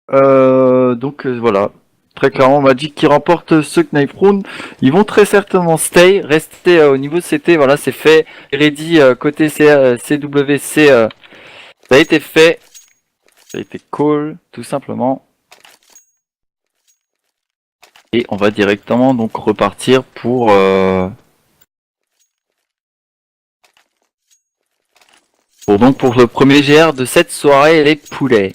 Voilà. Très clairement, Magic qui remporte ce Knife Round. Ils vont très certainement rester au niveau CT. Voilà, c'est fait. Ready côté CWC, ça a été fait. Ça a été call, tout simplement. Et on va directement donc repartir pour le premier GR de cette soirée, les poulets.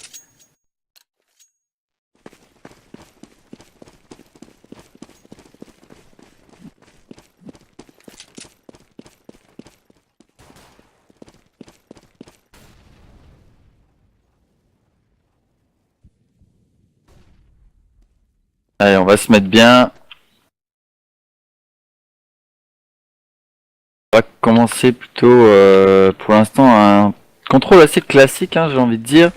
Allez, on va se mettre bien. On va commencer plutôt pour l'instant un contrôle assez classique, hein, j'ai envie de dire.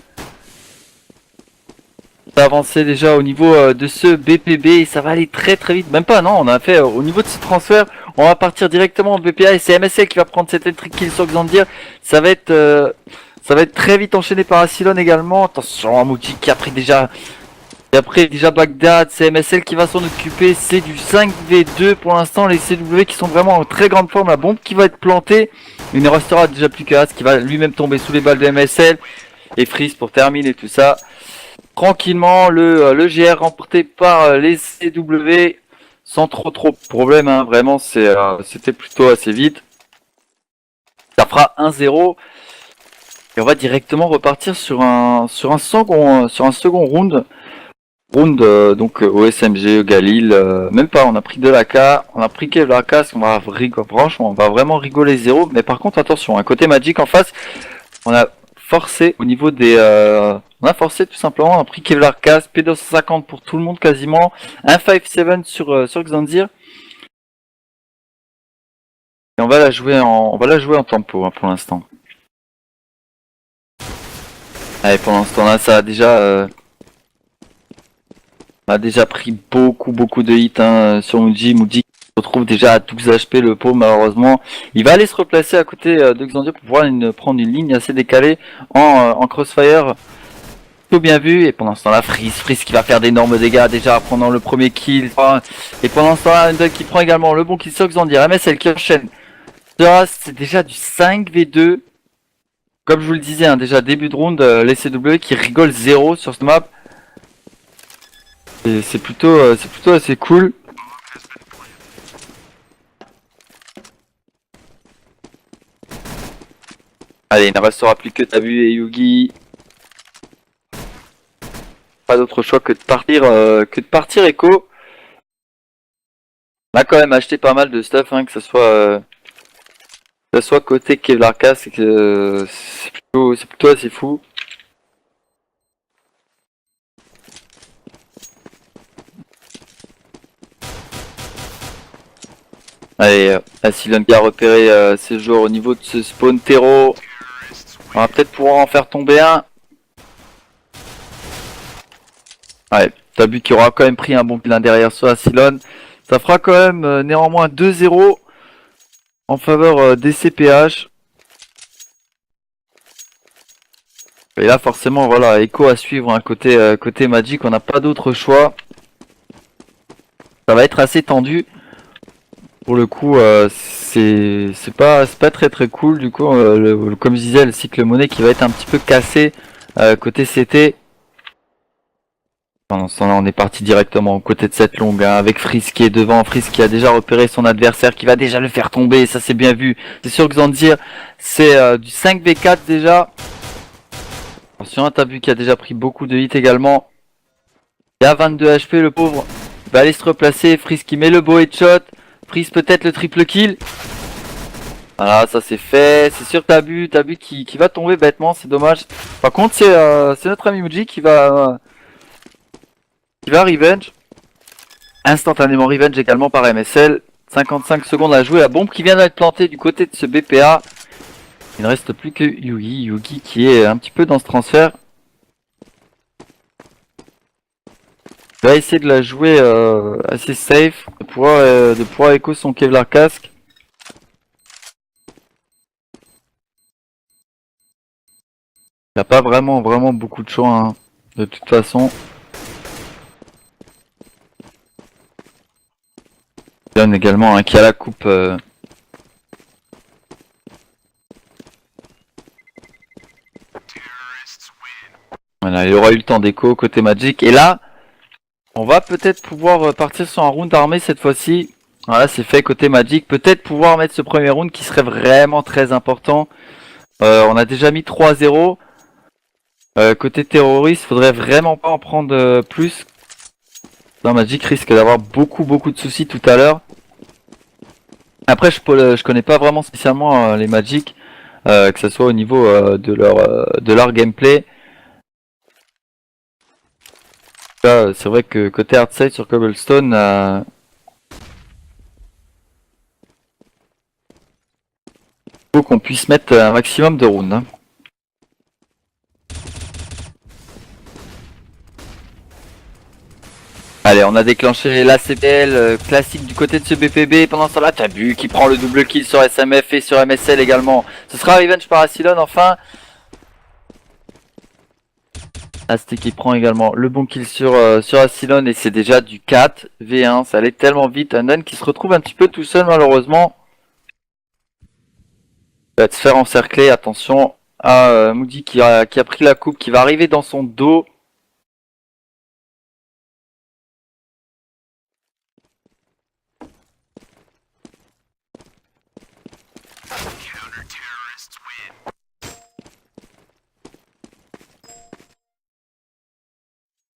On va avancer déjà au niveau de ce BPB et ça va aller très très vite. Même pas, non, on a fait au niveau de ce transfert, on va partir directement en BPA et c'est MSL qui va prendre cette électrique kill sur Xandir. Ça va être très vite enchaîné par Asylon également. Attention, Amouti qui a pris déjà. Et après déjà Bagdad, c'est MSL qui va s'en occuper, c'est du 5v2 pour l'instant, les CW qui sont vraiment en très grande forme, la bombe qui va être plantée, il ne restera déjà plus qu'As qui va lui-même tomber sous les balles de MSL, et Freeze pour terminer tout ça. Tranquillement, le GR remporté par les CW, sans trop de problèmes, hein. Vraiment c'était plutôt assez vite. Ça fera 1-0, et on va directement repartir sur un second round. Au SMG, Galil, même pas, on a pris de l'AK, on a pris Kevlar Casque, franchement, on va vraiment rigoler zéro, mais par contre attention, un côté Magic en face, on a forcé au niveau on a forcé tout simplement, on a pris Kevlar Casque, P250 pour tout le monde quasiment, un 5-7 sur Xandir, et on va la jouer en tempo, hein, pour l'instant. Allez, pendant ce temps-là, ça a déjà... On a déjà pris beaucoup de hits, hein, sur Muji. Muji se retrouve déjà à 12 HP, le pauvre, malheureusement. Il va aller se replacer à côté de Xandir pour pouvoir prendre une ligne assez décalée en crossfire. Tout bien vu. Et pendant ce temps-là, Freeze qui va faire d'énormes dégâts déjà pendant le premier kill. Et pendant ce temps-là, Undog qui prend également le bon kill sur Xandir. MSL qui enchaîne. C'est déjà du 5v2. Comme je vous le disais, hein, déjà début de round, les CW qui rigolent zéro sur ce map. Et c'est plutôt assez cool. Allez, il ne restera plus que Tabu et Yugi. Pas d'autre choix que de partir Echo. On a quand même acheté pas mal de stuff, hein, que ce soit côté Kevlar Casque, c'est plutôt assez fou. Allez, Asylon qui a repéré ses joueurs au niveau de ce spawn terreau. On va peut-être pouvoir en faire tomber un. Ouais, Tabu qui aura quand même pris un bon kill derrière sur Asylon. Ça fera quand même néanmoins 2-0 en faveur des CPH. Et là forcément voilà, Echo à suivre, hein, côté Magic, on n'a pas d'autre choix. Ça va être assez tendu. Pour le coup, c'est pas très cool. Du coup, comme je disais, le cycle monnaie qui va être un petit peu cassé côté CT. Pendant ce temps-là, on est parti directement aux côtés de cette longue, hein, avec Freeze qui est devant. Freeze qui a déjà repéré son adversaire, qui va déjà le faire tomber. Ça, c'est bien vu. C'est sûr que Xandir, c'est du 5v4 déjà. Attention, t'as vu qu'il a déjà pris beaucoup de hits également. Il a 22 HP, le pauvre. Il va aller se replacer. Freeze qui met le beau headshot. Freeze peut-être le triple kill. Voilà, ça c'est fait. C'est sûr, Tabu qui va tomber bêtement, c'est dommage. Par contre, c'est notre ami Muji qui va revenge. Instantanément revenge également par MSL. 55 secondes à jouer. La bombe qui vient d'être plantée du côté de ce BPA. Il ne reste plus que Yugi. Yugi qui est un petit peu dans ce transfert. Il va essayer de la jouer assez safe. De pouvoir écho son Kevlar Casque. Il n'y a pas vraiment beaucoup de choix, hein. de toute façon. John également, hein, qui a la coupe. Voilà, il aura eu le temps d'écho côté Magic. Et là, on va peut-être pouvoir partir sur un round armé cette fois-ci. Voilà, c'est fait côté Magic. Peut-être pouvoir mettre ce premier round qui serait vraiment très important. On a déjà mis 3-0. Côté terroriste, faudrait vraiment pas en prendre plus. Non, Magic risque d'avoir beaucoup de soucis tout à l'heure. Après, je connais pas vraiment spécialement les Magic, que ce soit au niveau de leur gameplay. Là, c'est vrai que côté Hardside sur Cobblestone, faut qu'on puisse mettre un maximum de rounds. Hein. Allez, on a déclenché la CPL classique du côté de ce BPB. Pendant ce temps-là, Tabu qui prend le double kill sur SMF et sur MSL également. Ce sera revenge par Asylon enfin. Asti qui prend également le bon kill sur Asylon et c'est déjà du 4v1. Ça allait tellement vite. Unden qui se retrouve un petit peu tout seul malheureusement. Il va se faire encercler. Attention à Moody qui a pris la coupe, qui va arriver dans son dos.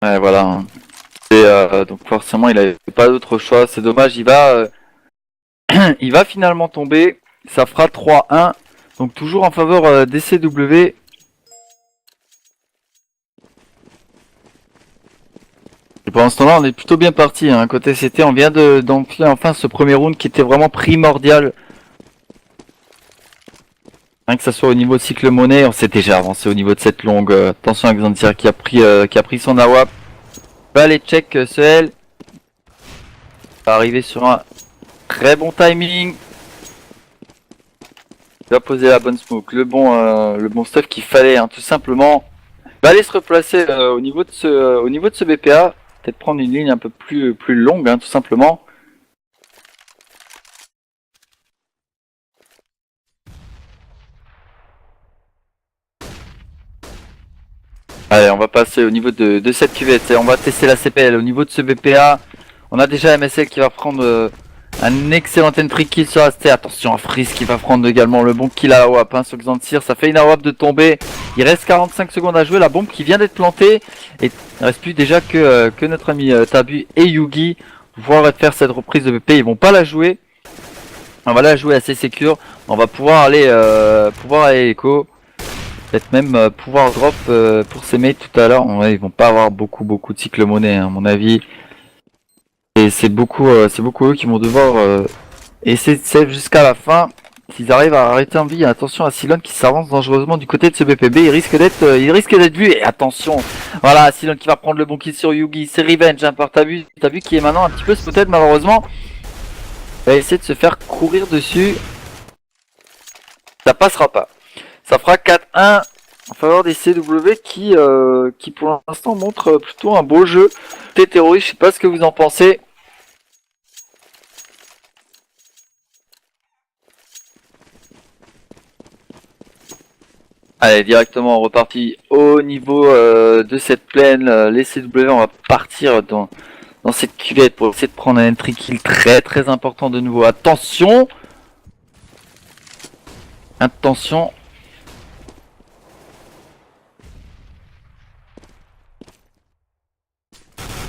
Ouais, voilà. Et donc forcément, il avait pas d'autre choix. C'est dommage. Il va finalement tomber. Ça fera 3-1. Donc toujours en faveur des CW. Et pendant ce temps-là, on est plutôt bien parti. Hein. Côté CT, on vient d'enfiler enfin ce premier round qui était vraiment primordial. Rien que ça soit au niveau de cycle monnaie, on s'est déjà avancé au niveau de cette longue. Attention à Xantia qui a pris son AWAP. Va aller check ce L. Va arriver sur un très bon timing. Il va poser la bonne smoke, le bon stuff qu'il fallait, hein, tout simplement. Il va aller se replacer au niveau de ce BPA. Peut-être prendre une ligne un peu plus longue, hein, tout simplement. Allez, on va passer au niveau de cette cuvette et on va tester la CPL au niveau de ce BPA. On a déjà MSL qui va prendre un excellent entry kill sur AST. Attention à Freeze qui va prendre également le bon kill à la WAP hein, sur Xantir. Ça fait une AWAP de tomber. Il reste 45 secondes à jouer. La bombe qui vient d'être plantée. Et il ne reste plus déjà que notre ami Tabu et Yugi. Pouvoir faire cette reprise de BP. Ils vont pas la jouer. On va la jouer assez secure. On va pouvoir aller écho. Peut-être même pouvoir drop pour ses mates tout à l'heure. Ouais, ils vont pas avoir beaucoup de cycle monnaie hein, à mon avis. Et c'est beaucoup eux qui vont devoir essayer de save jusqu'à la fin. S'ils arrivent à arrêter en vie, attention à Silon qui s'avance dangereusement du côté de ce BPB. Il risque d'être vu. Et attention, voilà Silon qui va prendre le bon kill sur Yugi. C'est revenge hein, par Tabu qui est maintenant un petit peu spotted malheureusement. Il va essayer de se faire courir dessus. Ça passera pas. Ça fera 4-1 en faveur des CW qui pour l'instant montre plutôt un beau jeu. T'es terroriste, je sais pas ce que vous en pensez. Allez, directement reparti au niveau de cette plaine. Les CW, on va partir dans cette cuvette pour essayer de prendre un entry kill très important de nouveau. Attention. Attention.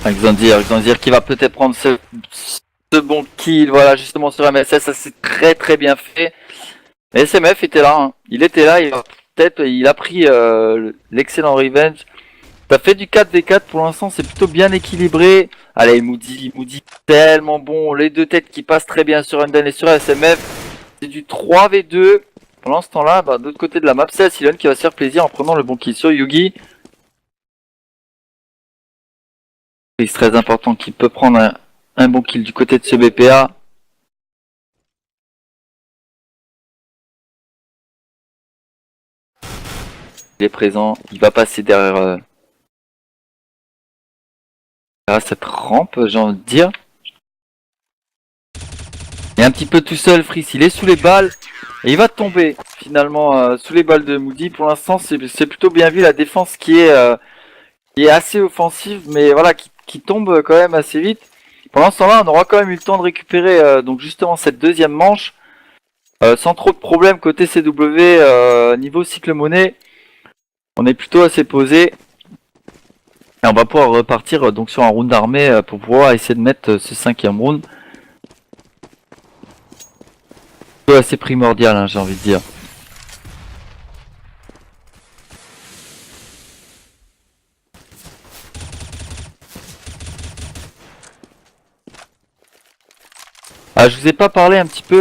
Xandir qui va peut-être prendre ce bon kill, voilà, justement sur MSS, ça c'est très bien fait. Mais SMF était là, hein. Il était là, il a pris l'excellent revenge. Ça fait du 4v4 pour l'instant, c'est plutôt bien équilibré. Allez, Moody tellement bon, les deux têtes qui passent très bien sur Unden et sur SMF. C'est du 3v2. Pendant ce temps-là, de l'autre côté de la map, c'est Asylon qui va se faire plaisir en prenant le bon kill sur Yugi. C'est très important qu'il peut prendre un bon kill du côté de ce BPA. Il est présent, il va passer derrière à cette rampe, j'ai envie de dire. Et un petit peu tout seul, Freeze, il est sous les balles. Et il va tomber finalement sous les balles de Moody. Pour l'instant, c'est plutôt bien vu la défense qui est assez offensive, mais voilà, qui tombe quand même assez vite. Pendant ce temps-là, on aura quand même eu le temps de récupérer donc justement cette deuxième manche. Sans trop de problèmes côté CW, niveau cycle monnaie, on est plutôt assez posé. Et on va pouvoir repartir donc sur un round armé pour pouvoir essayer de mettre ce cinquième round. C'est assez primordial, hein, j'ai envie de dire. Ah, je vous ai pas parlé un petit peu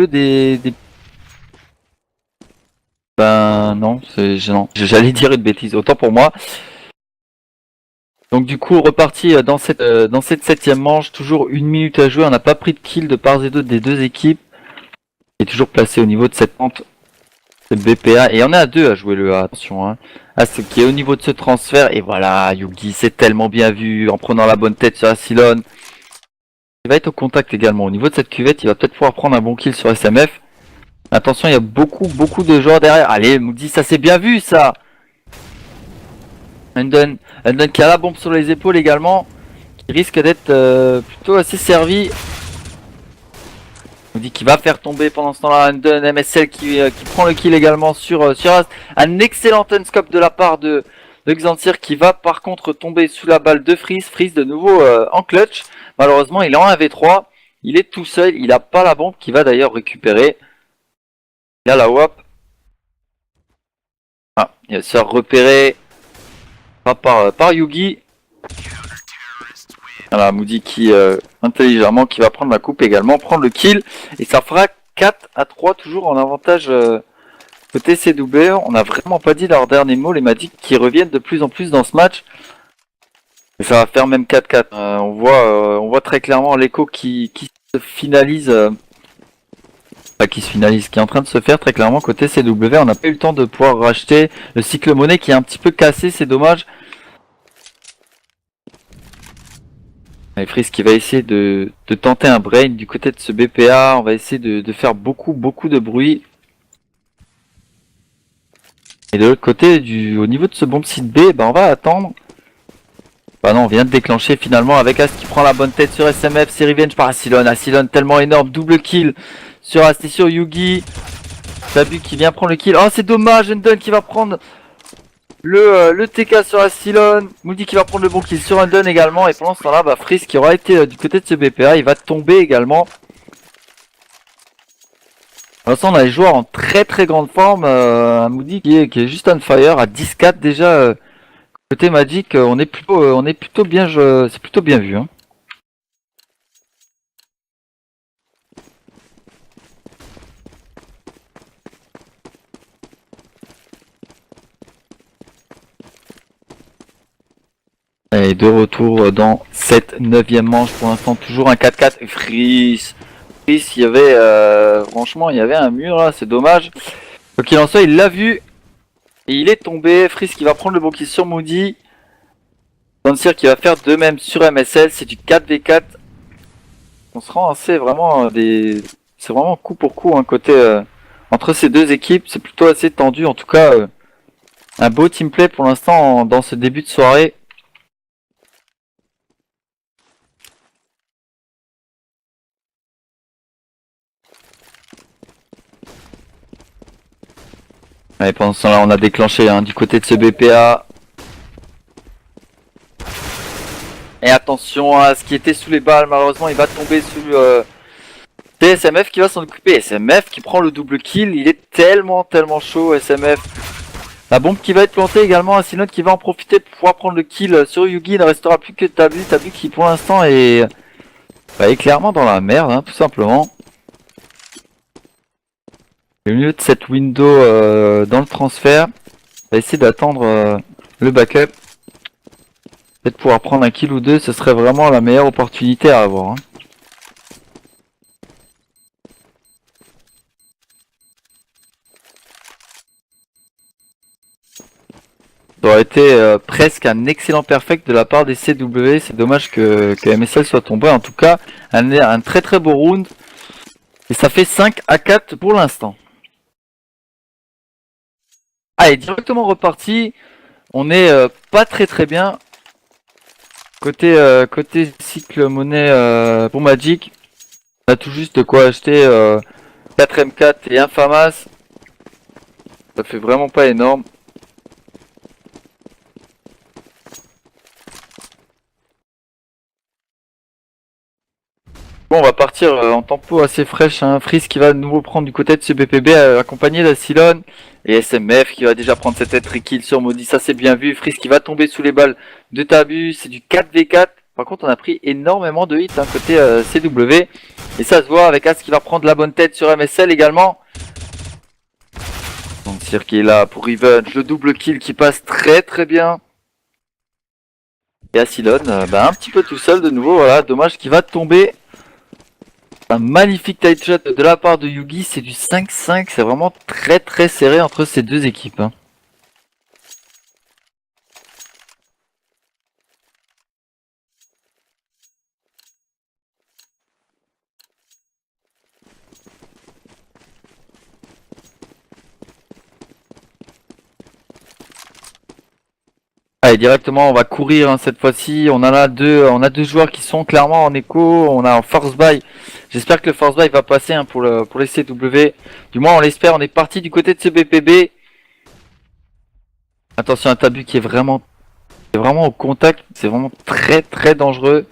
des... Ben non, c'est gênant. J'allais dire une bêtise, autant pour moi. Donc du coup, reparti dans cette septième manche, toujours 1 minute à jouer. On n'a pas pris de kill de part et d'autre des deux équipes. Il est toujours placé au niveau de cette pente de BPA. Et on est à 2 à jouer le A, attention. Hein. Ah, ce qui est au niveau de ce transfert. Et voilà, Yugi, c'est tellement bien vu en prenant la bonne tête sur Asylon. Il va être au contact également. Au niveau de cette cuvette, il va peut-être pouvoir prendre un bon kill sur SMF. Attention, il y a beaucoup de joueurs derrière. Allez, Moody, ça c'est bien vu ça. Undone qui a la bombe sur les épaules également. Qui risque d'être plutôt assez servi. Moody qui va faire tomber pendant ce temps-là Undone, MSL qui prend le kill également sur Ast. Un excellent unscope de la part de Xantir qui va par contre tomber sous la balle de Freeze. Freeze de nouveau en clutch. Malheureusement, il est en 1v3. Il est tout seul. Il n'a pas la bombe qui va d'ailleurs récupérer. Il y a la WAP. Ah, il va se faire repérer par Yugi. Voilà, Moody qui intelligemment qui va prendre la coupe également, prendre le kill. Et ça fera 4-3 toujours en avantage côté CW. On n'a vraiment pas dit leur dernier mot, les Magic qui reviennent de plus en plus dans ce match. Et ça va faire même 4-4. On voit très clairement l'écho qui se finalise. Qui est en train de se faire très clairement côté CW. On n'a pas eu le temps de pouvoir racheter le cycle monnaie qui est un petit peu cassé, c'est dommage. Et Freeze qui va essayer de tenter un brain du côté de ce BPA. On va essayer de faire beaucoup de bruit. Et de l'autre côté, au niveau de ce bomb site B, on va attendre. Bah non, on vient de déclencher finalement avec Ast qui prend la bonne tête sur SMF. C'est revenge par Asylon. Asylon tellement énorme, double kill sur Ast et sur Yugi. Tabu qui vient prendre le kill. Oh c'est dommage, Undone qui va prendre le TK sur Asylon. Moody qui va prendre le bon kill sur Undone également. Et pendant ce temps-là, Freeze qui aura été du côté de ce BPA, il va tomber également. Pour l'instant, on a les joueurs en très grande forme. Un Moody qui est juste on fire à 10-4 déjà. Côté Magic, on est plutôt bien, c'est plutôt bien vu. Hein. Et de retour dans cette 9ème manche, pour l'instant toujours un 4-4. Freeze, il y avait, franchement, il y avait un mur là, c'est dommage. Quoi qu'il en soit, il l'a vu. Et il est tombé. Freeze qui va prendre le bon kill sur Moody. Dansir qui va faire de même sur MSL, c'est du 4v4. On se rend assez vraiment c'est vraiment coup pour coup hein, côté entre ces deux équipes, c'est plutôt assez tendu en tout cas. Un beau teamplay pour l'instant dans ce début de soirée. Allez, pendant ce temps-là, on a déclenché hein, du côté de ce BPA. Et attention à ce qui était sous les balles, malheureusement il va tomber sous c'est SMF qui va s'en occuper. SMF qui prend le double kill, il est tellement chaud SMF. La bombe qui va être plantée également, Asylon qui va en profiter pour pouvoir prendre le kill sur Yugi. Il ne restera plus que Tabu qui pour l'instant est clairement dans la merde, hein, tout simplement. Au milieu de cette window dans le transfert, on va essayer d'attendre le backup. Peut-être pouvoir prendre un kill ou deux, ce serait vraiment la meilleure opportunité à avoir. Hein. Ça aurait été presque un excellent perfect de la part des CW. C'est dommage que MSL soit tombé. En tout cas, un très très beau round. Et ça fait 5-4 pour l'instant. Allez, directement reparti. On est pas très très bien. Côté cycle monnaie pour Magic. On a tout juste de quoi acheter 4M4 et un FAMAS. Ça fait vraiment pas énorme. Bon, on va partir en tempo assez fraîche. Hein. Freeze qui va de nouveau prendre du côté de ce BPB accompagné d'Acylon. Et SMF qui va déjà prendre cette tête kill sur Maudit. Ça c'est bien vu. Freeze qui va tomber sous les balles de Tabu. C'est du 4v4. Par contre, on a pris énormément de hits côté CW. Et ça se voit avec As qui va prendre la bonne tête sur MSL également. Donc Sir qui est là pour Revenge. Le double kill qui passe très très bien. Et Acylon, un petit peu tout seul de nouveau. Voilà, dommage qu'il va tomber. Un magnifique tight shot de la part de Yugi, c'est du 5-5, c'est vraiment très très serré entre ces deux équipes. Hein. Allez, directement, on va courir cette fois-ci. On a deux joueurs qui sont clairement en écho. On a un force buy. J'espère que le force buy va passer pour les CW. Du moins, on l'espère. On est parti du côté de ce BPB. Attention à Tabu qui est vraiment au contact. C'est vraiment très très dangereux.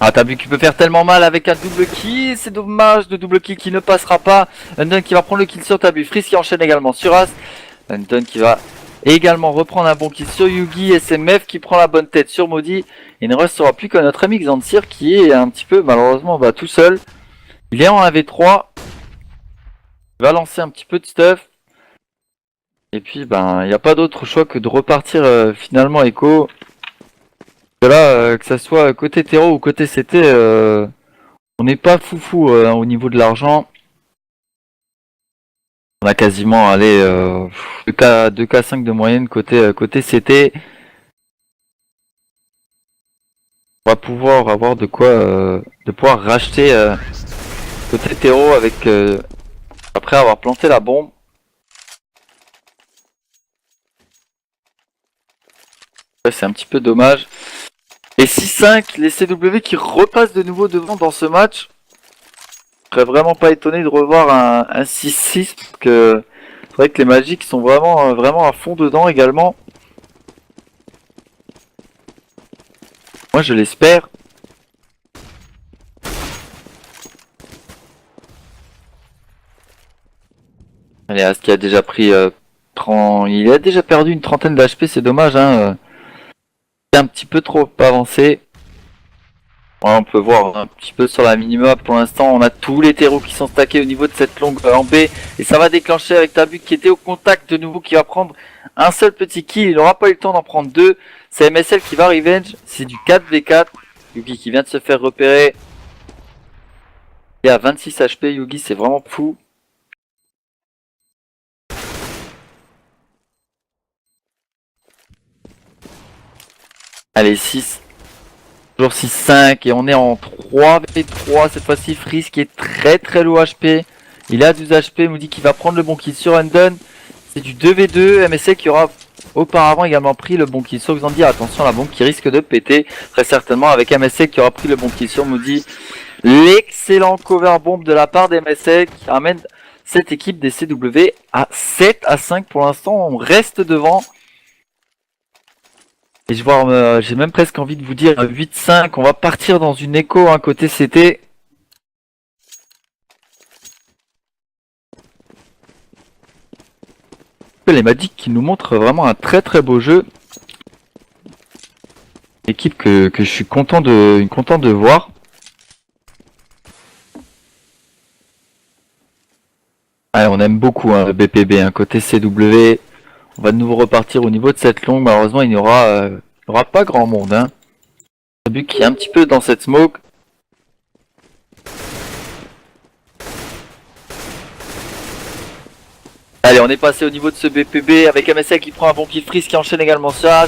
Ah, Tabu qui peut faire tellement mal avec un double kill. C'est dommage de double kill qui ne passera pas. Undone qui va prendre le kill sur Tabu. Freeze qui enchaîne également sur As. Undone qui va également reprendre un bon kill sur Yugi. SMF qui prend la bonne tête sur Maudit. Il ne restera plus que notre ami Xantsir qui est un petit peu malheureusement tout seul. Il est en 1v3. Il va lancer un petit peu de stuff. Et puis il n'y a pas d'autre choix que de repartir finalement Echo. Que là, que ça soit côté terreau ou côté CT, on n'est pas foufou au niveau de l'argent. On a quasiment 2K5 de moyenne côté CT. On va pouvoir avoir de pouvoir racheter côté terreau avec après avoir planté la bombe. C'est un petit peu dommage. Et 6-5, les CW qui repassent de nouveau devant dans ce match. Je serais vraiment pas étonné de revoir un 6-6 parce que c'est vrai que les Magic sont vraiment à fond dedans également. Moi je l'espère. Allez, As qui a déjà pris il a déjà perdu une trentaine d'HP, c'est dommage hein. C'est un petit peu trop avancé. On peut voir un petit peu sur la minimap pour l'instant, on a tous les terreaux qui sont stackés au niveau de cette longue en B et ça va déclencher avec Tabu qui était au contact de nouveau qui va prendre un seul petit kill, il n'aura pas eu le temps d'en prendre deux. C'est MSL qui va revenge, c'est du 4v4. Yugi qui vient de se faire repérer. Il est à 26 HP, Yugi c'est vraiment fou. Allez 6. Toujours 6-5 et on est en 3v3 cette fois-ci. Freeze qui est très très low HP. Il a 12 HP, Moody qui va prendre le bon kill sur Undone. C'est du 2v2, MSL qui aura auparavant également pris le bon kill sur Xandir. Attention la bombe qui risque de péter très certainement avec MSL qui aura pris le bon kill sur Moody. L'excellent cover bomb de la part d'MSL qui ramène cette équipe des CW à 7-5 pour l'instant. On reste devant. Et j'ai même presque envie de vous dire 8-5, on va partir dans une écho côté CT. Les Magic qui nous montrent vraiment un très très beau jeu. Équipe que je suis content de voir. Allez, on aime beaucoup le BPB, côté CW. On va de nouveau repartir au niveau de cette longue. Malheureusement, il n'y aura pas grand monde. Hein. Tabu qui est un petit peu dans cette smoke. Allez, on est passé au niveau de ce BPB avec MSL qui prend un bon kill, Freeze qui enchaîne également ça.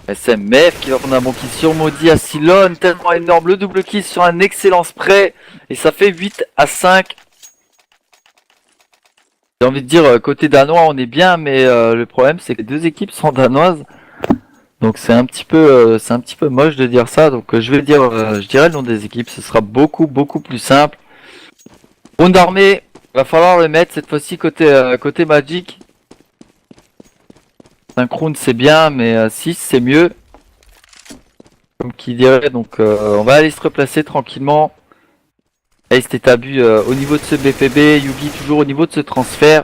SMF qui va prendre un bon kill sur Maudit à Silon, tellement énorme, le double kill sur un excellent spray. Et ça fait 8-5. J'ai envie de dire, côté danois on est bien, mais le problème c'est que les deux équipes sont danoises. Donc c'est un petit peu moche de dire ça. Donc je dirais le nom des équipes, ce sera beaucoup plus simple. Round armée, va falloir le mettre cette fois-ci côté Magic. 5 rounds c'est bien, mais 6 c'est mieux. Comme qui dirait, donc on va aller se replacer tranquillement. Ace c'était abus au niveau de ce BPB, Yugi toujours au niveau de ce transfert.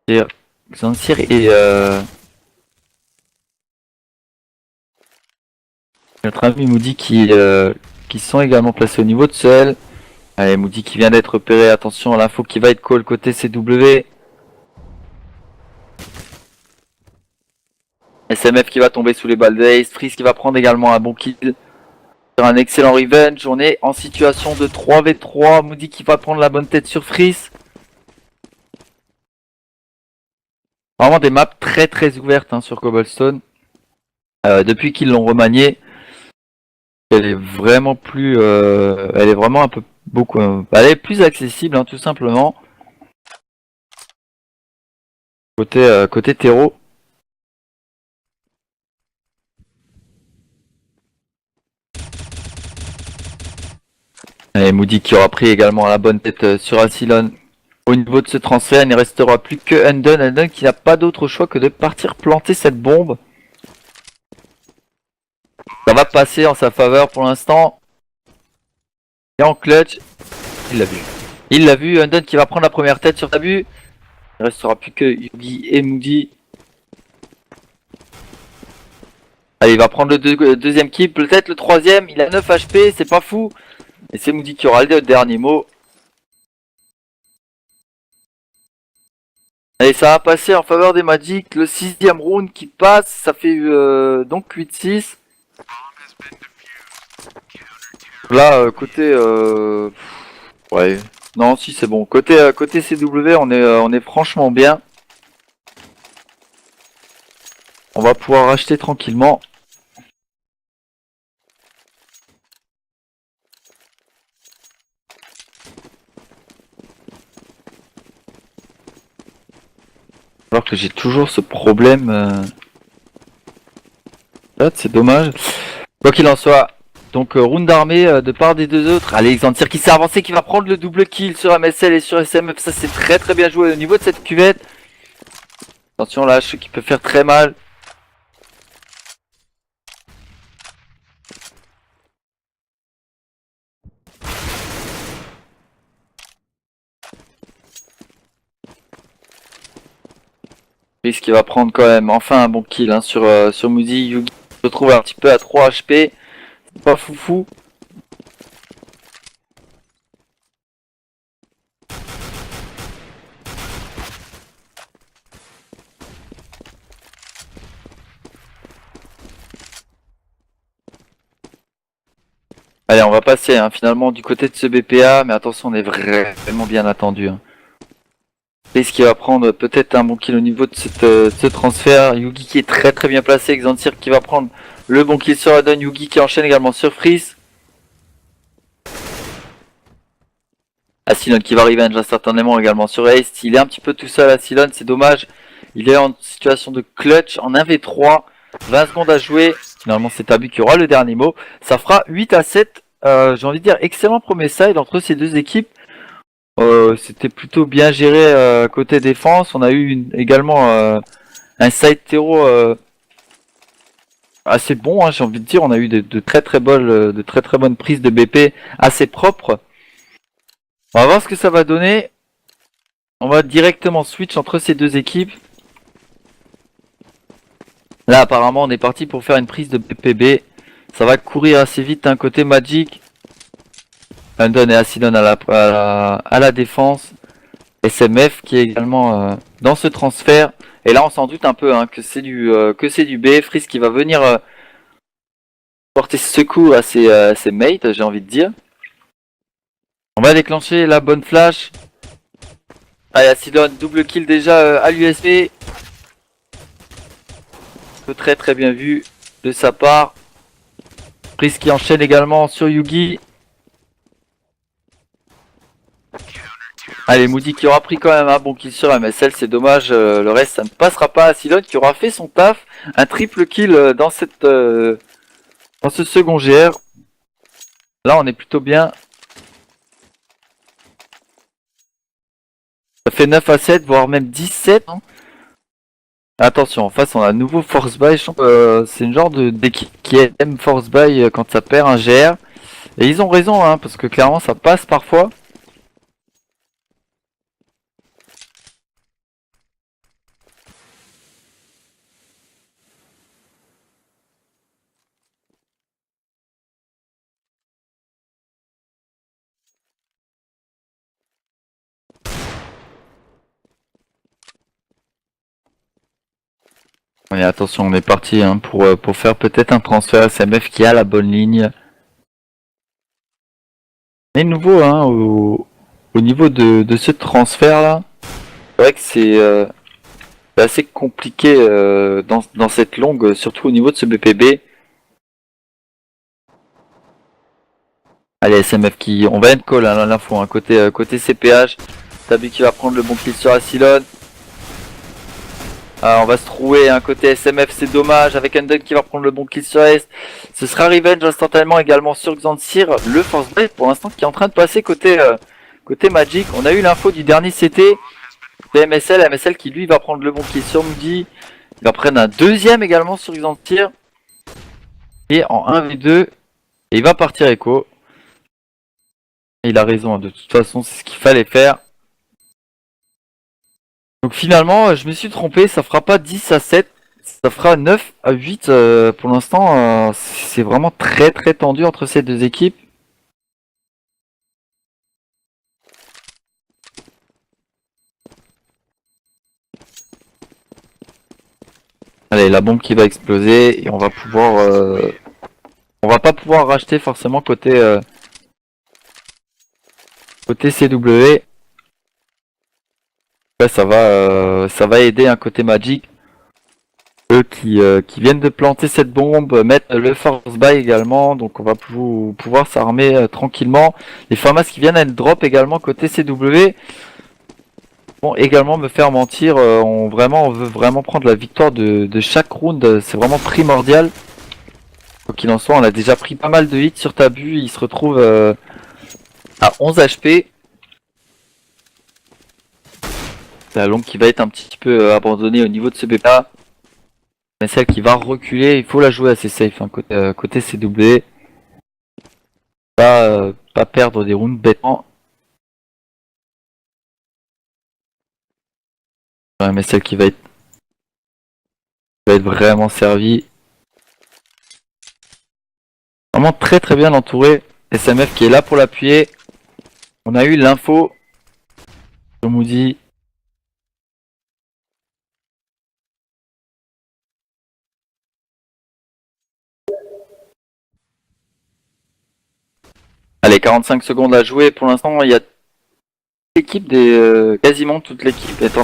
Et Xancir et notre ami Moody qui sont également placés au niveau de ce L. Allez, Moody qui vient d'être repéré, attention à l'info qui va être call côté CW. SMF qui va tomber sous les balles d'Ace, Freeze qui va prendre également un bon kill. Un excellent revenge, on est en situation de 3v3, Moody qui va prendre la bonne tête sur Freeze. Vraiment des maps très ouvertes hein, sur Cobblestone. Depuis qu'ils l'ont remanié, elle est vraiment plus, elle est vraiment un peu beaucoup, elle est plus accessible hein, tout simplement. Côté terreau. Et Moody qui aura pris également la bonne tête sur Asylon. Au niveau de ce transfert, il ne restera plus que Undone. Undone qui n'a pas d'autre choix que de partir planter cette bombe. Ça va passer en sa faveur pour l'instant. Et en clutch, il l'a vu. Il l'a vu, Undone qui va prendre la première tête sur Tabu. Il ne restera plus que Yugi et Moody. Allez, il va prendre le deuxième kill, peut-être le troisième. Il a 9 HP, c'est pas fou. Et c'est Moody qui aura le dernier mot. Allez, ça va passer en faveur des Magic. Le 6ème round qui passe, ça fait donc 8-6. Là, côté... ouais. Non, si c'est bon. Côté CW, on est franchement bien. On va pouvoir racheter tranquillement. Alors que j'ai toujours ce problème. Là, c'est dommage. Quoi qu'il en soit. Donc round d'armée de part des deux autres. Allez, Xantir qui s'est avancé, qui va prendre le double kill sur MSL et sur SMF. Ça c'est très bien joué au niveau de cette cuvette. Attention là, je sais qu'il peut faire très mal. Risque qui va prendre quand même enfin un bon kill hein, sur Moody. Yugi se retrouve un petit peu à 3 HP. C'est pas foufou. Allez, on va passer hein, finalement du côté de ce BPA, mais attention, on est vraiment bien attendu. Hein. Risque qui va prendre peut-être un bon kill au niveau de ce transfert. Yugi qui est très bien placé. Xantir qui va prendre le bon kill sur Adon. Yugi qui enchaîne également sur Freeze. Asylon qui va revenge instantanément également sur Ace. Il est un petit peu tout seul Asylon, c'est dommage. Il est en situation de clutch en 1v3. 20 secondes à jouer. Finalement c'est Tabu qui aura le dernier mot. Ça fera 8-7. J'ai envie de dire excellent premier side entre ces deux équipes. C'était plutôt bien géré côté défense. On a eu également un side terreau assez bon, hein, j'ai envie de dire. On a eu de très bonnes prises de BP assez propres. On va voir ce que ça va donner. On va directement switch entre ces deux équipes. Là apparemment on est parti pour faire une prise de BPB. Ça va courir assez vite, hein, côté Magic. Undone et Asylon à la défense. SMF qui est également dans ce transfert. Et là on s'en doute un peu hein, que c'est du B. Freeze qui va venir porter secours à ses mates, j'ai envie de dire. On va déclencher la bonne flash. Allez, Acidon, double kill déjà à l'USB. Très très bien vu de sa part. Prise qui enchaîne également sur Yugi. Allez, Moody qui aura pris quand même un bon kill sur MSL, c'est dommage, le reste ça ne passera pas. Acidon qui aura fait son taf, un triple kill dans dans ce second GR. Là on est plutôt bien. Ça fait 9 à 7, voire même 17. Hein. Attention, en face on a un nouveau Force Buy. C'est une genre d'équipe qui aime Force Buy quand ça perd un GR. Et ils ont raison, hein, parce que clairement ça passe parfois. Et attention, on est parti hein, pour faire peut-être un transfert SMF qui a la bonne ligne. Mais nouveau, hein, au niveau de ce transfert là, c'est vrai que c'est assez compliqué dans cette longue, surtout au niveau de ce BPB. Allez, SMF qui. On va end call hein, l'info, hein, côté CPH. Tabu qui va prendre le bon kill sur Asylon. On va se trouver un côté SMF, c'est dommage, avec Undun qui va prendre le bon kill sur Est. Ce sera Revenge instantanément également sur Xantsir. Le Force Blade pour l'instant qui est en train de passer côté Magic. On a eu l'info du dernier CT de MSL qui lui va prendre le bon kill sur Moody. Il va prendre un deuxième également sur Xantsir. Et en 1v2. Et il va partir Echo. Et il a raison, hein, de toute façon c'est ce qu'il fallait faire. Donc finalement, je me suis trompé, ça fera pas 10 à 7, ça fera 9 à 8 pour l'instant. C'est vraiment très très tendu entre ces deux équipes. Allez, la bombe qui va exploser et on va pouvoir... on va pas pouvoir racheter forcément côté CW. Ouais, ça va aider un côté Magic. Eux qui viennent de planter cette bombe, mettre le Force Buy également, donc on va pouvoir s'armer tranquillement. Les Famas qui viennent à être drop également côté CW vont également me faire mentir. On veut vraiment prendre la victoire de chaque round, c'est vraiment primordial. Quoi qu'il en soit, on a déjà pris pas mal de hits sur Tabu, il se retrouve à 11 HP. La longue qui va être un petit peu abandonnée au niveau de ce BPA. Mais celle qui va reculer, il faut la jouer assez safe hein, côté CW. Pas perdre des rounds bêtement. Ouais, mais celle qui va être vraiment servie. Vraiment très très bien entouré. SMF qui est là pour l'appuyer. On a eu l'info sur Moody. Allez, 45 secondes à jouer. Pour l'instant, il y a l'équipe quasiment toute l'équipe est en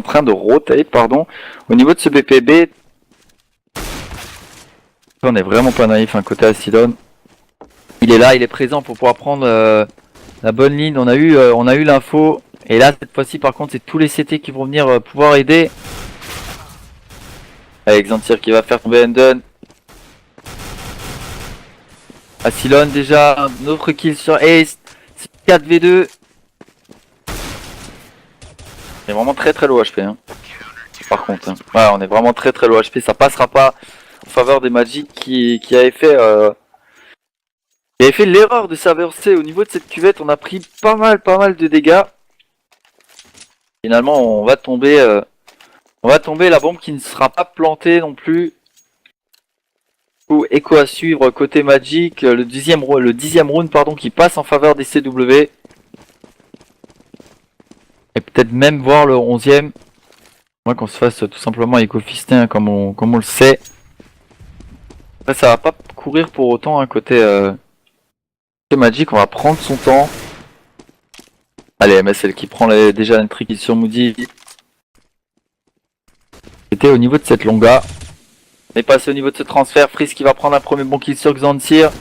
train de rotate, pardon. Au niveau de ce BPB, on est vraiment pas naïf, hein, côté Acidon. Il est là, il est présent pour pouvoir prendre la bonne ligne. On a eu l'info. Et là, cette fois-ci, par contre, c'est tous les CT qui vont venir pouvoir aider. Avec Xantsir qui va faire tomber Undun. Asilon déjà, un autre kill sur Ace. 4v2. C'est vraiment très très low HP. Hein. Par contre, hein. Ouais, on est vraiment très très low HP. Ça passera pas en faveur des Magic qui avait fait l'erreur de s'avancer au niveau de cette cuvette. On a pris pas mal de dégâts. Finalement, on va tomber la bombe qui ne sera pas plantée non plus. Echo à suivre côté Magic, le dixième round pardon, qui passe en faveur des CW. Et peut-être même voir le 11e. Moi qu'on se fasse tout simplement éco-fister hein, comme on le sait. Après ça va pas courir pour autant hein, côté Magic, on va prendre son temps. Allez, MSL qui prend déjà un trick sur Moody. C'était au niveau de cette longa. On est passé au niveau de ce transfert. Freeze qui va prendre un premier bon kill sur Xantsir.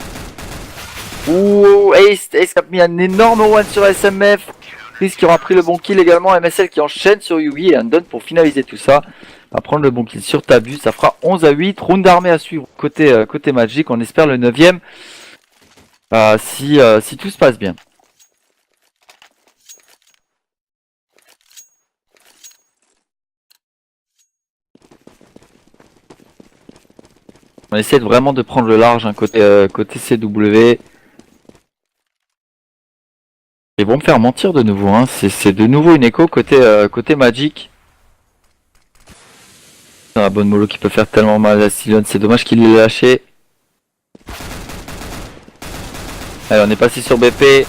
Ouh, Ace qui a mis un énorme one sur SMF. Freeze qui aura pris le bon kill également. MSL qui enchaîne sur Yugi et Andon pour finaliser tout ça. Va prendre le bon kill sur Tabu. Ça fera 11-8. Round d'armée à suivre côté Magic. On espère le 9ème. Si tout se passe bien. On essaie vraiment de prendre le large côté CW. Ils vont me faire mentir de nouveau, hein. C'est de nouveau une écho côté Magic. La bonne mollo qui peut faire tellement mal à Silon, c'est dommage qu'il l'ait lâché. Allez, on est passé sur BP.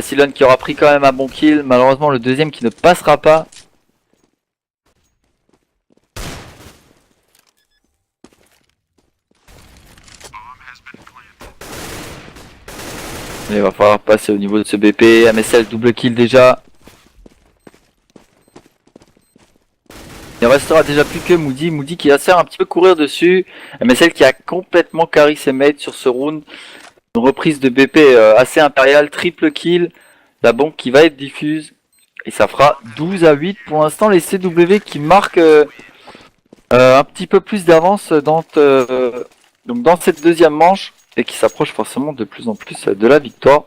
Silon qui aura pris quand même un bon kill. Malheureusement le deuxième qui ne passera pas. Il va falloir passer au niveau de ce BP. MSL double kill déjà. Il ne restera déjà plus que Moody. Moody qui va se faire un petit peu courir dessus. MSL qui a complètement carry ses mates sur ce round. Une reprise de BP assez impériale. Triple kill. La bombe qui va être diffuse. Et ça fera 12-8. Pour l'instant les CW qui marquent un petit peu plus d'avance donc dans cette deuxième manche. Et qui s'approche forcément de plus en plus de la victoire.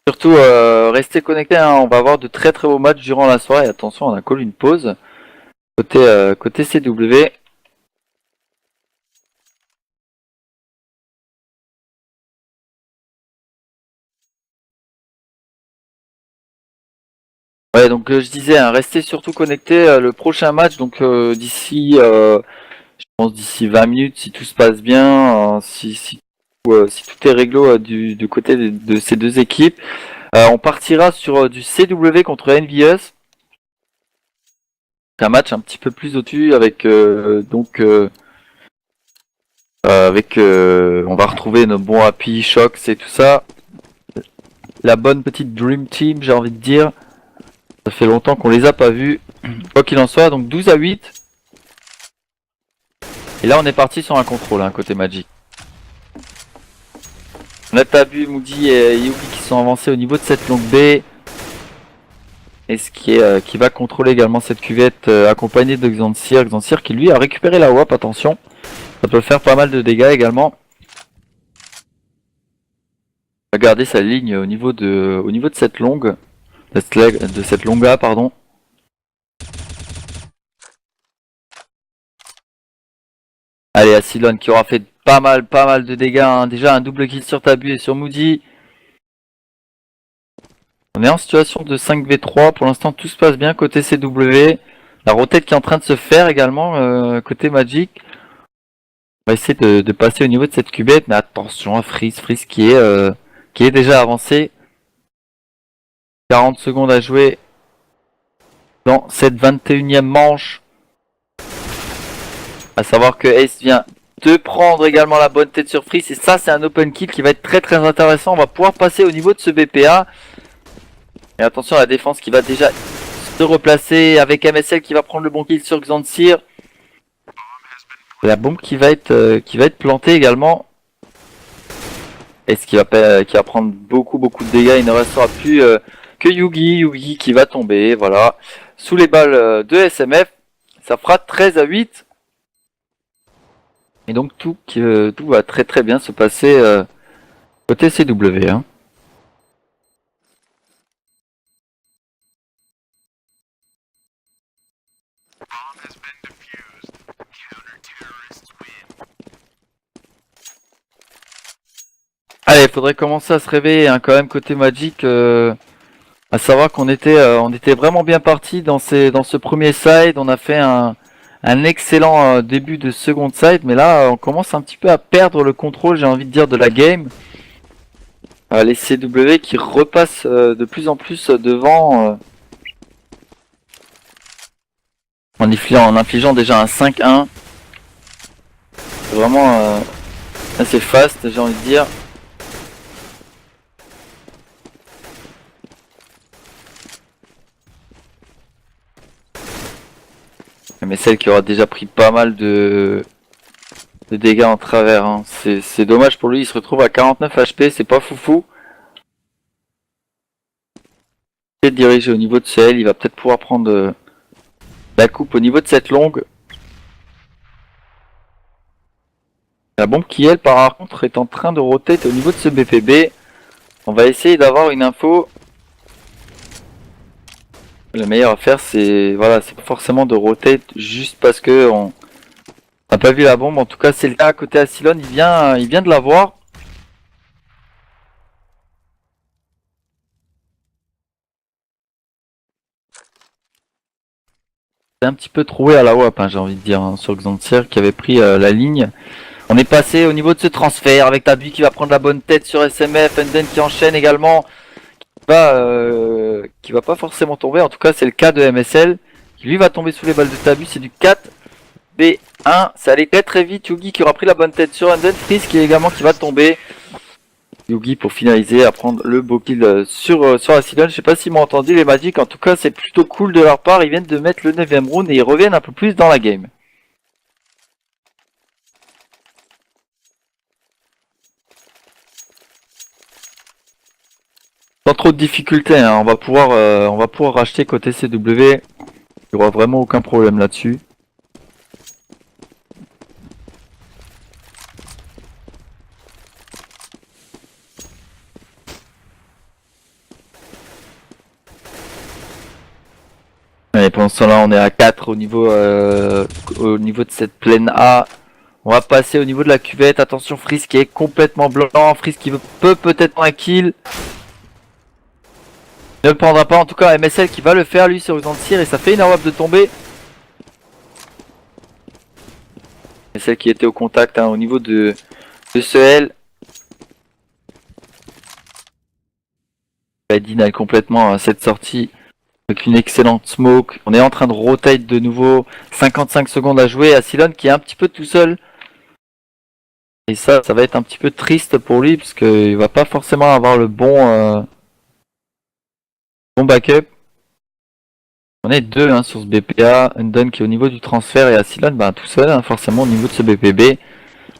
Surtout restez connectés, hein. On va avoir de très beaux matchs durant la soirée. Attention, on a call une pause côté CW. Ouais, donc je disais, hein, restez surtout connectés. Le prochain match, donc d'ici, je pense d'ici 20 minutes, si tout se passe bien, si tout est réglo du côté de ces deux équipes, on partira sur du CW contre NVS. Un match un petit peu plus au-dessus avec on va retrouver nos bons Happy, Shocks et tout ça. La bonne petite Dream Team, j'ai envie de dire. Ça fait longtemps qu'on les a pas vus. Quoi qu'il en soit, donc 12-8. Et là on est parti sur un contrôle, hein, côté Magic. On a Tabu, Moody et Yuki qui sont avancés au niveau de cette longue B. Et ce qui va contrôler également cette cuvette accompagnée de Xantsir. Xantsir qui lui a récupéré la WAP, attention. Ça peut faire pas mal de dégâts également. On va garder sa ligne au niveau de cette longue. De cette longa, pardon. Allez, Asilon qui aura fait pas mal de dégâts, hein. Déjà un double kill sur Tabu et sur Moody. On est en situation de 5v3, pour l'instant tout se passe bien côté CW. La rotate qui est en train de se faire également côté Magic. On va essayer de passer au niveau de cette cubette, mais attention à Freeze qui est déjà avancé. 40 secondes à jouer dans cette 21e manche. À savoir que Ace vient de prendre également la bonne tête sur Freeze. Et ça c'est un open kill qui va être très intéressant. On va pouvoir passer au niveau de ce BPA. Et attention à la défense qui va déjà se replacer avec MSL qui va prendre le bon kill sur Xantsir. La bombe qui va être plantée également. Est-ce qui va prendre beaucoup de dégâts. Il ne restera plus que Yugi qui va tomber. Voilà. Sous les balles de SMF. Ça fera 13-8. Et donc tout va très bien se passer côté CW. Hein. Allez, il faudrait commencer à se réveiller, hein, quand même côté Magic. À savoir qu'on était vraiment bien parti dans ce premier side. On a fait un excellent début de second side, mais là on commence un petit peu à perdre le contrôle, j'ai envie de dire, de la game. Les CW qui repassent de plus en plus devant en infligeant déjà un 5-1. C'est vraiment Là c'est fast, j'ai envie de dire. Mais celle qui aura déjà pris pas mal de dégâts en travers. Hein. C'est dommage pour lui, il se retrouve à 49 HP, c'est pas foufou. Il est dirigé au niveau de celle, il va peut-être pouvoir prendre la coupe au niveau de cette longue. La bombe qui elle par contre est en train de rotate au niveau de ce BPB. On va essayer d'avoir une info. La meilleure affaire c'est voilà, c'est pas forcément de rotate juste parce que on n'a pas vu la bombe. En tout cas c'est le cas à côté Asylon, il vient de la voir. C'est un petit peu troué à la WAP, hein, j'ai envie de dire, hein, sur Xantier qui avait pris la ligne. On est passé au niveau de ce transfert avec Tabi qui va prendre la bonne tête sur SMF, Enden qui enchaîne également, qui va pas forcément tomber, en tout cas c'est le cas de MSL, qui lui va tomber sous les balles de Tabi, c'est du 4B1, ça allait très vite, Yugi qui aura pris la bonne tête sur Enden, Freeze qui est également qui va tomber, Yugi pour finaliser à prendre le beau kill sur Asylon. Je sais pas s'ils m'ont entendu les Magic, en tout cas c'est plutôt cool de leur part, ils viennent de mettre le 9ème round et ils reviennent un peu plus dans la game. Sans trop de difficultés, hein. On va pouvoir racheter côté CW. Il n'y aura vraiment aucun problème là-dessus. Allez, pendant ce temps-là, on est à 4 au niveau de cette plaine A. On va passer au niveau de la cuvette. Attention, Freeze qui est complètement blanc. Freeze qui peut peut-être un kill. Ne le prendra pas, en tout cas MSL qui va le faire lui sur Xantier et ça fait une AWP de tomber. MSL qui était au contact hein, au niveau de ce L. Il deny complètement hein, cette sortie avec une excellente smoke. On est en train de rotate de nouveau. 55 secondes à jouer. Asylon qui est un petit peu tout seul. Et ça va être un petit peu triste pour lui parce qu'il va pas forcément avoir le bon backup. On est deux hein, sur ce BPA, Undone qui est au niveau du transfert et Asylon bah, tout seul hein, forcément au niveau de ce BPB.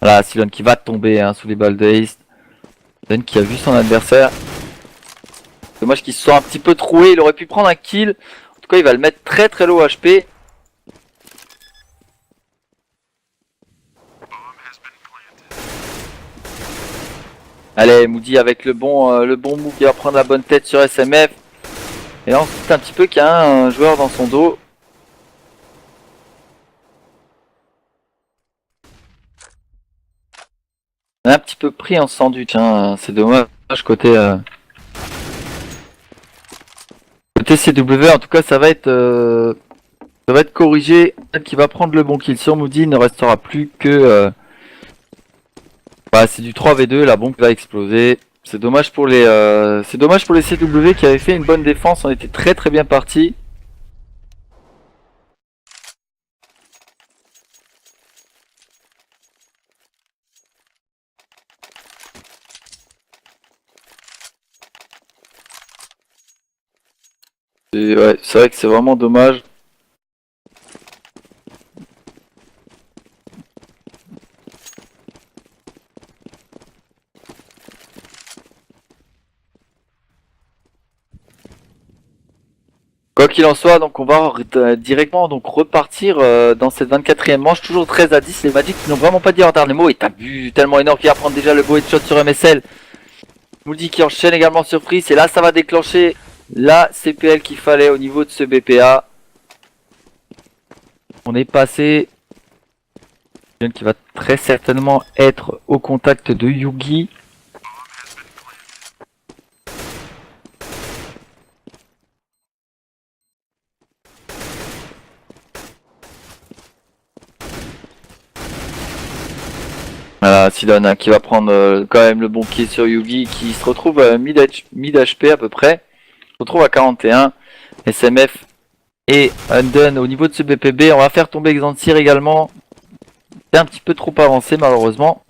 Voilà Asylon qui va tomber hein, sous les balles de Haste. Undone qui a vu son adversaire. Dommage qu'il se soit un petit peu troué, il aurait pu prendre un kill. En tout cas il va le mettre très très low HP. Allez Moody avec le bon move qui va prendre la bonne tête sur SMF. Et là on se dit un petit peu qu'il y a un joueur dans son dos. On est un petit peu pris en sandwich, hein. C'est dommage côté CW. En tout cas ça va être corrigé. Qui va prendre le bon kill sur Moody. Il ne restera plus que c'est du 3v2. La bombe va exploser. C'est dommage pour les CW qui avaient fait une bonne défense. On était très très bien partis. Ouais, c'est vrai que c'est vraiment dommage. Quoi qu'il en soit, donc on va directement donc repartir dans cette 24e manche, toujours 13 à 10. Les Magic qui n'ont vraiment pas dit en dernier mot. Et t'as vu tellement énorme qui va prendre déjà le beau headshot sur MSL. Moody qui enchaîne également sur Freeze. Et là, ça va déclencher la CPL qu'il fallait au niveau de ce BPA. On est passé. Qui va très certainement être au contact de Yugi. Voilà, Asylon qui va prendre quand même le bon kill sur Yugi qui se retrouve à mid HP à peu près. Se retrouve à 41. SMF et Undone au niveau de ce BPB. On va faire tomber Xantier également. C'est un petit peu trop avancé malheureusement.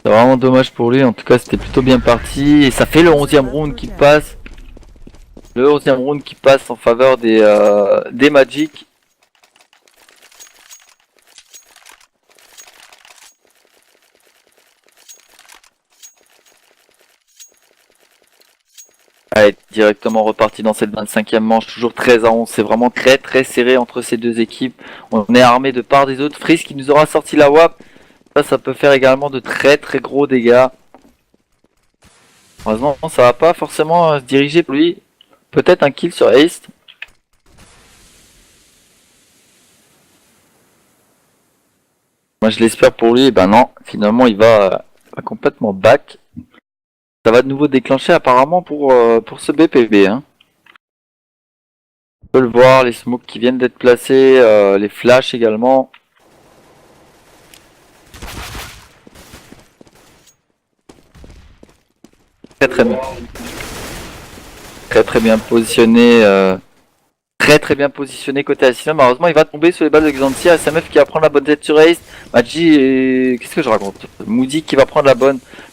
C'est vraiment dommage pour lui, en tout cas c'était plutôt bien parti. Et ça fait le 11e round qui passe. Le 11e round qui passe en faveur des Magic. Allez, directement reparti dans cette 25e manche, toujours 13-11, c'est vraiment très très serré entre ces deux équipes. On est armé de part des autres. Freeze qui nous aura sorti la WAP, ça peut faire également de très très gros dégâts. Heureusement ça va pas forcément se diriger pour lui, peut-être un kill sur Ace. Moi je l'espère pour lui, et ben non, finalement il va complètement back. Ça va de nouveau déclencher apparemment pour ce BPB. Hein. On peut le voir, les smokes qui viennent d'être placés, les flashs également. Très bien. Très bien positionné. Très bien positionné côté Asylum. Malheureusement il va tomber sur les balles de Xantia. SMF qui va prendre la bonne tête sur Ace. Magi et... qu'est-ce que je raconte? Moody qui va prendre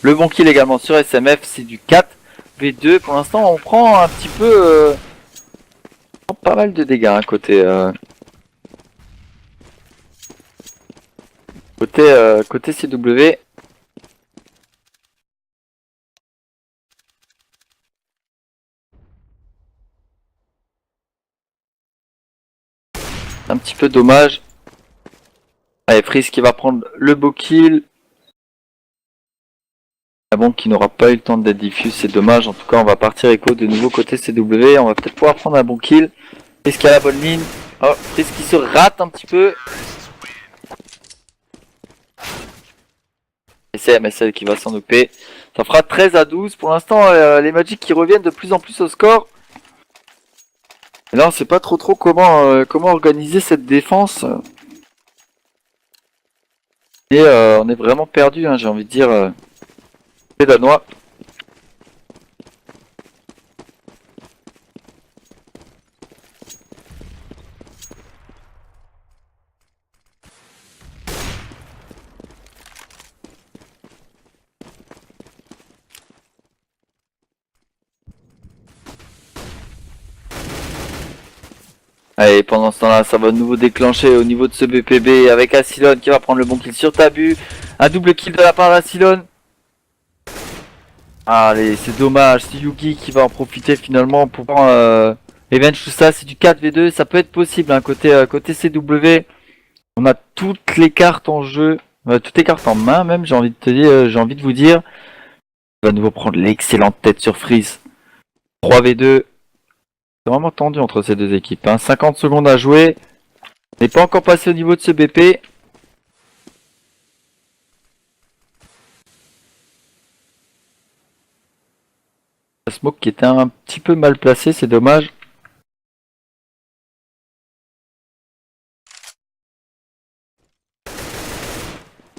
le bon kill également sur SMF. C'est du 4v2. Pour l'instant on prend un petit peu... pas mal de dégâts hein, côté CW. Un petit peu dommage. Allez, Freeze qui va prendre le beau kill. Ah bon, qui n'aura pas eu le temps d'être diffuse, c'est dommage. En tout cas, on va partir écho de nouveau côté CW. On va peut-être pouvoir prendre un bon kill. Freeze qui a la bonne ligne. Oh, Freeze qui se rate un petit peu. Et c'est MSL qui va s'en occuper. Ça fera 13-12. Pour l'instant, les Magic qui reviennent de plus en plus au score. Et là, on sait pas trop comment organiser cette défense. Et on est vraiment perdu, hein, j'ai envie de dire. Les Danois. Allez, pendant ce temps-là, ça va de nouveau déclencher au niveau de ce BPB avec Asylon qui va prendre le bon kill sur Tabu. Un double kill de la part d'Asylon. Allez, c'est dommage, c'est Yugi qui va en profiter finalement pour prendre Revenge, tout ça, c'est du 4v2, ça peut être possible, hein, côté CW. On a toutes les cartes en jeu, toutes les cartes en main même, j'ai envie de vous dire. On va de nouveau prendre l'excellente tête sur Freeze. 3v2. C'est vraiment tendu entre ces deux équipes. Hein. 50 secondes à jouer. On n'est pas encore passé au niveau de ce BP. Le smoke qui était un petit peu mal placé, c'est dommage.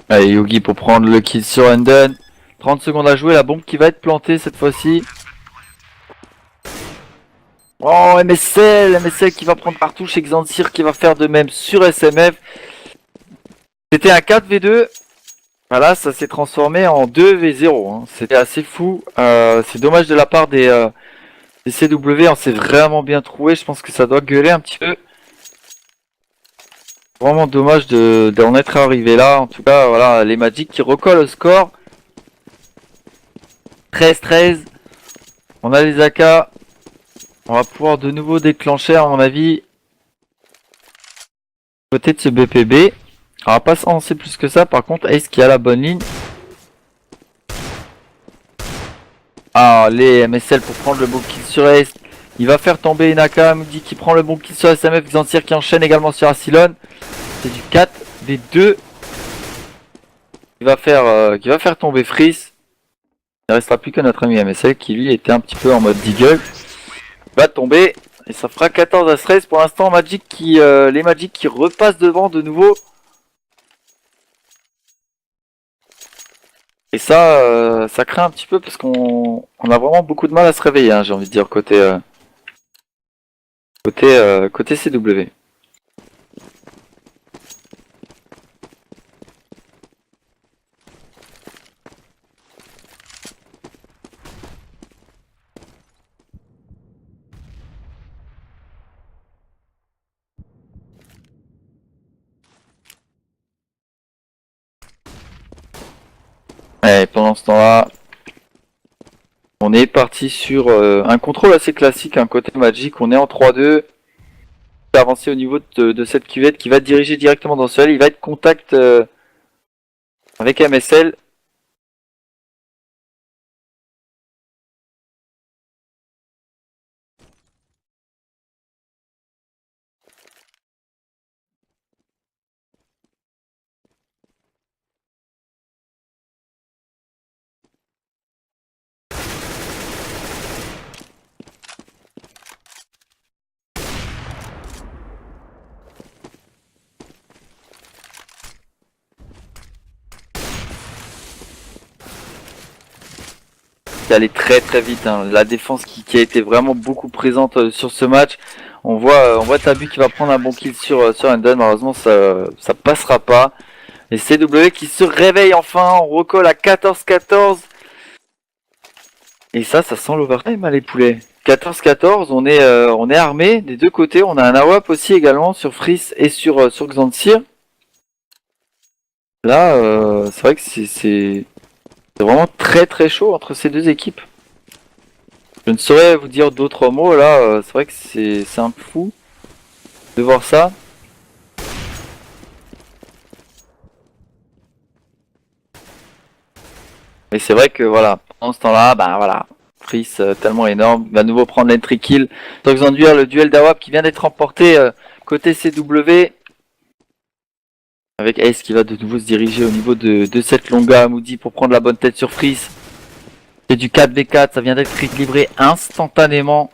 Allez, Yugi pour prendre le kill sur Anden. 30 secondes à jouer, la bombe qui va être plantée cette fois-ci. Oh, MSL qui va prendre partout chez Xantsir qui va faire de même sur SMF. C'était un 4v2. Voilà, ça s'est transformé en 2v0. Hein. C'était assez fou. C'est dommage de la part des CW. On s'est vraiment bien trouvé. Je pense que ça doit gueuler un petit peu. Vraiment dommage d'en être arrivé là. En tout cas, voilà, les Magic qui recollent le score. 13-13. On a les AK. On va pouvoir de nouveau déclencher, à mon avis, côté de ce BPB. On va pas s'avancer plus que ça. Par contre, Ace qui a la bonne ligne. Ah, les MSL pour prendre le bon kill sur Ace. Il va faire tomber Inaka. Moody qui prend le bon kill sur SMF. Xantsir qui enchaîne également sur Asylon. C'est du 4v2. Qui va faire tomber Freeze. Il ne restera plus que notre ami MSL qui lui était un petit peu en mode deagle. Va tomber. Et ça fera 14-13 pour l'instant. Les Magic qui repassent devant de nouveau. Et ça, ça craint un petit peu parce qu'on a vraiment beaucoup de mal à se réveiller, hein, j'ai envie de dire, côté CW. Et pendant ce temps-là, on est parti sur un contrôle assez classique, un côté Magic. On est en 3-2. Il va avancer au niveau de cette cuvette qui va diriger directement dans ce L. Il va être contact avec MSL. Qui allait très très vite, hein. La défense qui a été vraiment beaucoup présente sur ce match. On voit Tabu qui va prendre un bon kill sur Endon. Malheureusement, ça passera pas. Et CW qui se réveille enfin. On recolle à 14-14. Et ça sent l'overtime, les poulets. 14-14, on est armé des deux côtés. On a un AWP aussi également sur Freeze et sur Xantsir. Là, c'est vrai que c'est vraiment très très chaud entre ces deux équipes. Je ne saurais vous dire d'autres mots là, c'est vrai que c'est un peu fou de voir ça. Mais c'est vrai que voilà, pendant ce temps-là, bah voilà, Freeze tellement énorme, va à nouveau prendre l'entry kill. Xanduir, le duel d'AWP qui vient d'être remporté côté CW. Avec Ace qui va de nouveau se diriger au niveau de cette longa à Moody pour prendre la bonne tête sur Freeze. C'est du 4v4, ça vient d'être équilibré instantanément.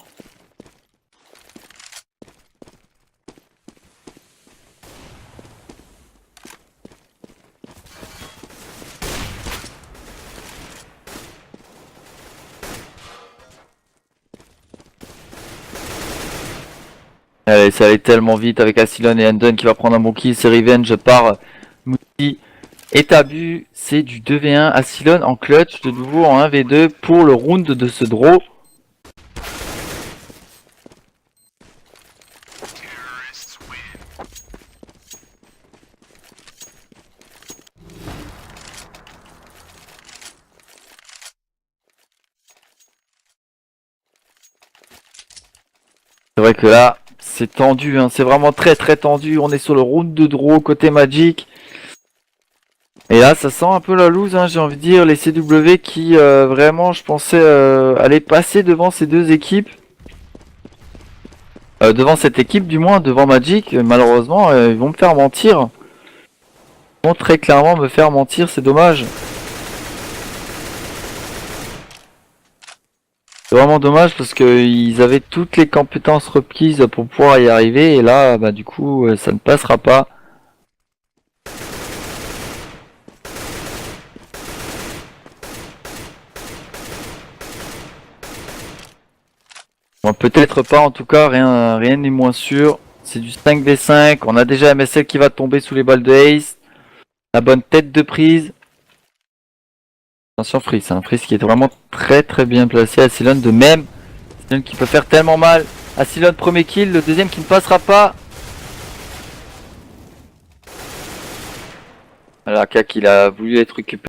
Allez, ça allait tellement vite avec Asylon et Endon qui va prendre un bon kill. C'est Revenge par Moody et Tabu. C'est du 2v1. Asylon en clutch de nouveau en 1v2 pour le round de ce draw. C'est vrai que là, c'est tendu, hein. C'est vraiment très très tendu. On est sur le round de draw côté Magic. Et là, ça sent un peu la loose, hein, j'ai envie de dire. Les CW qui, vraiment, je pensais aller passer devant ces deux équipes. Devant cette équipe, du moins, devant Magic. Malheureusement, ils vont me faire mentir. Ils vont très clairement me faire mentir, c'est dommage. C'est vraiment dommage parce qu'ils avaient toutes les compétences requises pour pouvoir y arriver. Et là, bah du coup, ça ne passera pas. Bon, peut-être pas, en tout cas, rien n'est moins sûr. C'est du 5v5. On a déjà MSL qui va tomber sous les balles de Ace. La bonne tête de prise. Attention Freeze, hein. Freeze qui est vraiment très très bien placé. Asylon de même. Asylon qui peut faire tellement mal. Asylon premier kill, le deuxième qui ne passera pas. Alors Kak il a voulu être récupéré.